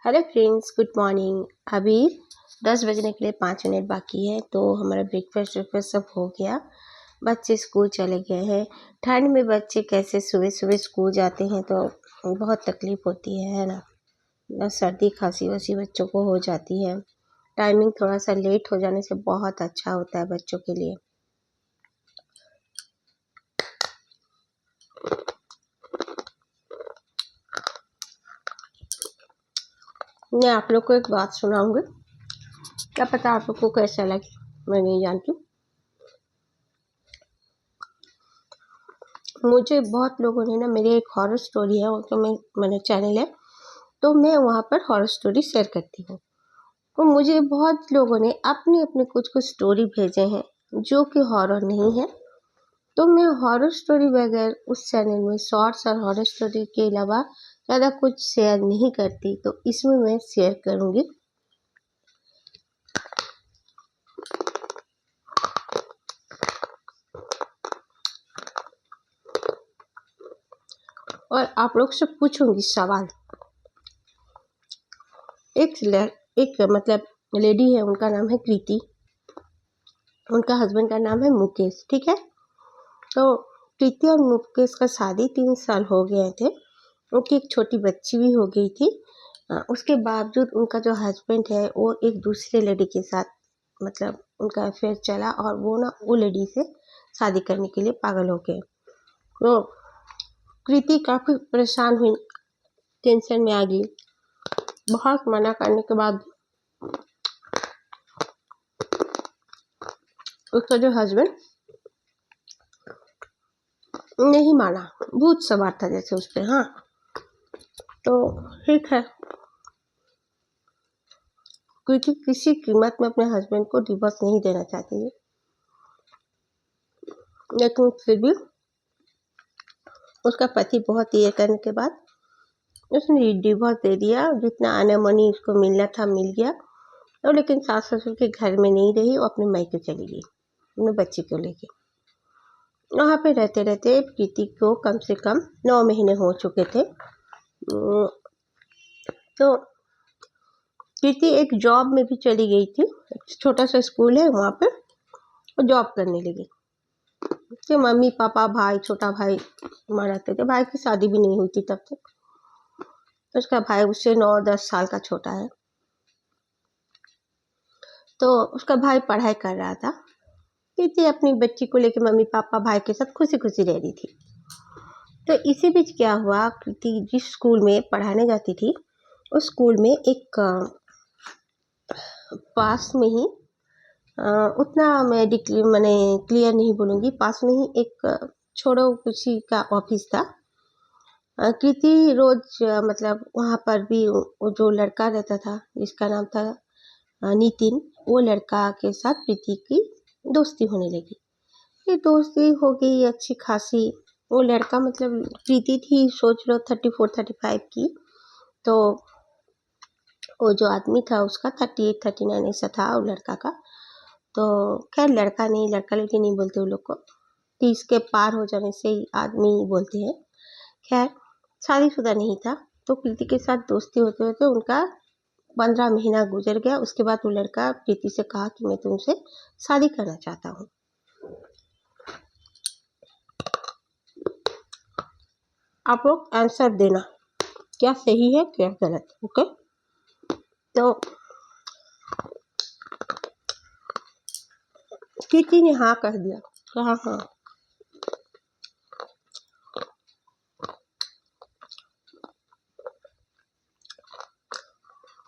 Hello friends, good morning. अभी 10 बजने के लिए 5 मिनट बाकी है, तो हमारा ब्रेकफास्ट सब हो गया। बच्चे स्कूल चले गए हैं। ठंड में बच्चे कैसे सुबह सुबह स्कूल जाते हैं तो बहुत तकलीफ होती है ना। सर्दी खांसी वासी बच्चों को हो जाती है। टाइमिंग थोड़ा सा लेट हो जाने से बहुत अच्छा होता है बच्चों के लिए। मैं आप लोग को एक बात सुनाऊंगी, क्या पता आप लोग को कैसा लगे, मैं नहीं जानती। मुझे बहुत लोगों ने ना, मेरी एक हॉरर स्टोरी है, तो मैंने चैनल है, तो मैं वहाँ पर हॉरर स्टोरी शेयर करती हूँ। तो मुझे बहुत लोगों ने अपने अपने कुछ कुछ स्टोरी भेजे हैं जो कि हॉरर नहीं है। तो मैं हॉरर स्टोरी बगैर उस चैनल में शॉर्ट्स और हॉरर स्टोरी के अलावा ज़्यादा कुछ शेयर नहीं करती, तो इसमें मैं शेयर करूँगी। और आप लोग से पूछूंगी सवाल। एक मतलब लेडी है, उनका नाम है कृति, उनका हस्बैंड का नाम है मुकेश, ठीक है। तो कृति और मुकेश का शादी 3 साल हो गए थे। उनकी एक छोटी बच्ची भी हो गई थी। उसके बावजूद उनका जो हस्बैंड है वो एक दूसरे लेडी के साथ मतलब उनका अफेयर चला, और वो ना वो लेडी से शादी करने के लिए पागल हो गए। तो कृति काफ़ी परेशान हुई, टेंशन में आ गई। बहुत मना करने के बाद उसका जो हस्बैंड नहीं माना, भूत सवार था जैसे उस पे। हाँ, तो ठीक है, क्योंकि किसी कीमत में अपने हस्बैंड को डिवोर्स नहीं देना चाहती है, लेकिन फिर भी उसका पति बहुत ये करने के बाद उसने डिवोर्स दे दिया। जितना आना मनी उसको मिलना था मिल गया। तो लेकिन सास ससुर के घर में नहीं रही, वो अपने मायके चली गई अपने बच्चे को लेके। वहाँ पे रहते रहते प्रीति को कम से कम 9 महीने हो चुके थे। तो प्रीति एक जॉब में भी चली गई थी, छोटा सा स्कूल है वहाँ पे, वो जॉब करने लगी। उसके मम्मी पापा भाई, छोटा भाई वहाँ रहते थे। भाई की शादी भी नहीं हुई थी तब तक। उसका भाई उससे 9-10 साल का छोटा है। तो उसका भाई पढ़ाई कर रहा था, प्रीति अपनी बच्ची को लेकर मम्मी पापा भाई के साथ खुशी खुशी रह रही थी। तो इसी बीच क्या हुआ, प्रीति जिस स्कूल में पढ़ाने जाती थी उस स्कूल में एक पास में ही उतना मैं मैंने क्लियर नहीं बोलूँगी, पास में ही एक छोड़ो किसी का ऑफिस था। कृति रोज मतलब वहाँ पर भी वो जो लड़का रहता था जिसका नाम था नितिन, वो लड़का के साथ प्रीति की दोस्ती होने लगी। ये दोस्ती हो गई अच्छी खासी। वो लड़का मतलब प्रीति थी, सोच लो 34-35 की, तो वो जो आदमी था उसका 38-39 ऐसा था वो लड़का का। तो खैर लड़का लड़की नहीं बोलते वो लोग को, 30 के पार हो जाने से ही आदमी बोलते हैं। खैर शादीशुदा नहीं था। तो प्रीति के साथ दोस्ती होते होते उनका 15 महीना गुजर गया। उसके बाद वो लड़का प्रीति से कहा कि मैं तुमसे शादी करना चाहता हूँ। आप लोग आंसर देना, क्या सही है क्या गलत। ओके, तो कृति ने हाँ कह दिया, कहा हाँ।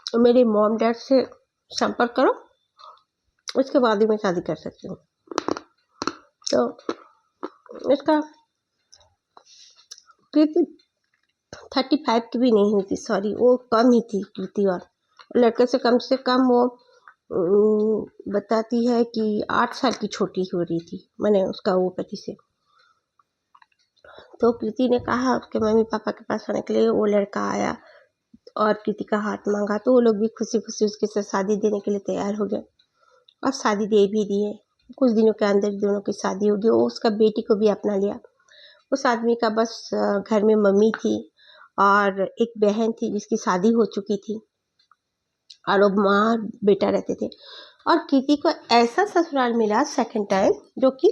तो मेरे मॉम डैड से संपर्क करो, उसके बाद ही मैं शादी कर सकती हूँ। तो इसका कृति 35 की भी नहीं हुई थी, सॉरी वो कम ही थी कृति। और लड़के से कम वो बताती है कि 8 साल की छोटी हो रही थी, मैंने उसका वो पति से। तो कृति ने कहा उसके मम्मी पापा के पास आने के लिए। वो लड़का आया और कृति का हाथ मांगा, तो वो लोग भी खुशी खुशी उसके साथ शादी देने के लिए तैयार हो गए और शादी दे भी दिए। कुछ दिनों के अंदर दोनों की शादी हो गई। वो उसका बेटी को भी अपना लिया। उस आदमी का बस घर में मम्मी थी और एक बहन थी जिसकी शादी हो चुकी थी। और वो माँ बेटा रहते थे। और कृति को ऐसा ससुराल मिला सेकंड टाइम, जो कि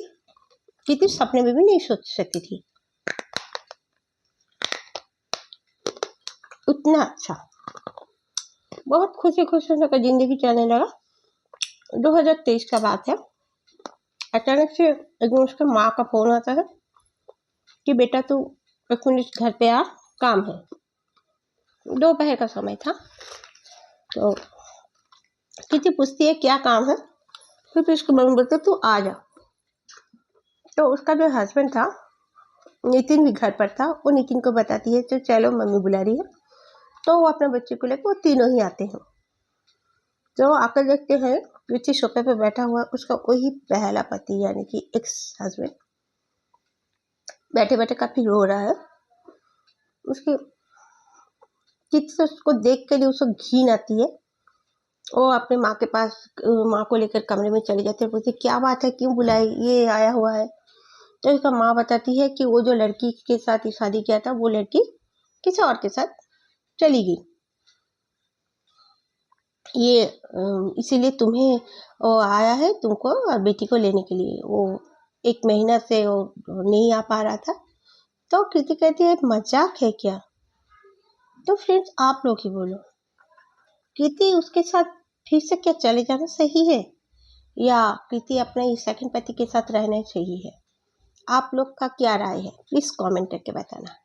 कृति सपने में भी नहीं सोच सकती थी, उतना अच्छा। बहुत खुशी खुशी उनका जिंदगी चलने लगा। 2023 का बात है। अचानक से एक दिन उसके माँ का फोन आता है कि बेटा तू 1 मिनट घर पे आ, काम है। दोपहर का समय था। तो कृति पूछती है क्या काम है, फिर उसकी मम्मी बोलते तू आ जा। तो उसका जो हस्बैंड था नितिन भी घर पर था। वो नितिन को बताती है तो चलो मम्मी बुला रही है। तो वो अपने बच्चे को लेकर वो तीनों ही आते हैं। तो आकर देखते हैं कृति सोफे पे बैठा हुआ, उसका वही पहला पति यानी कि एक्स हस्बैंड बैठे बैठे काफी रो रहा है। उसकी कृति से उसको देख कर उसको घिन आती है। वो अपने माँ के पास माँ को लेकर कमरे में चली जाती है, पूछती क्या बात है, क्यों बुलाई, ये आया हुआ है। तो उसका माँ बताती है कि वो जो लड़की के साथ शादी किया था वो लड़की किसी और के साथ चली गई, ये इसीलिए तुम्हें वो आया है तुमको और बेटी को लेने के लिए। वो 1 महीना से वो नहीं आ पा रहा था। तो कृति कहती है मजाक है क्या। तो फ्रेंड्स आप लोग ही बोलो, कृति उसके साथ फिर से क्या चले जाना सही है, या कृति अपने सेकंड पति के साथ रहना सही है। आप लोग का क्या राय है, प्लीज कमेंट करके बताना।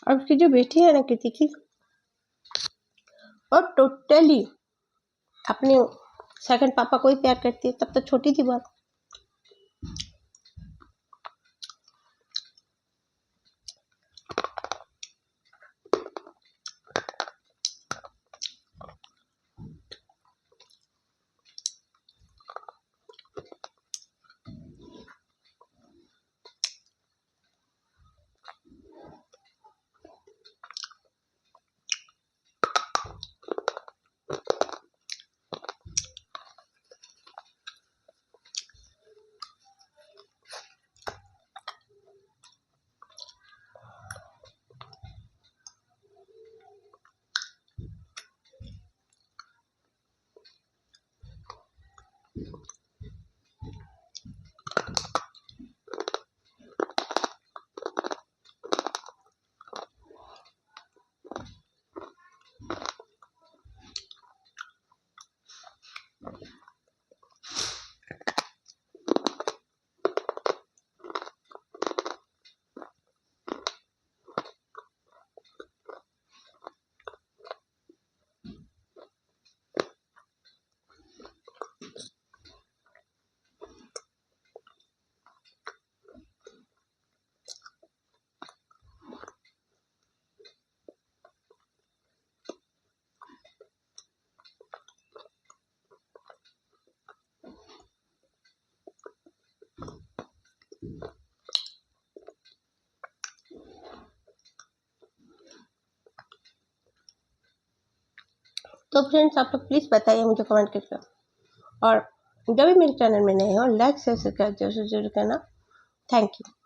और उसकी जो बेटी है ना कृति की, और टोटली अपने सेकंड पापा को ही प्यार करती है। तब तो छोटी थी बात। तो फ्रेंड्स आप लोग प्लीज बताइए मुझे कमेंट करके। और जब भी मेरे चैनल में नए हो लाइक शेयर सब्सक्राइब जरूर जरूर करना। Thank you.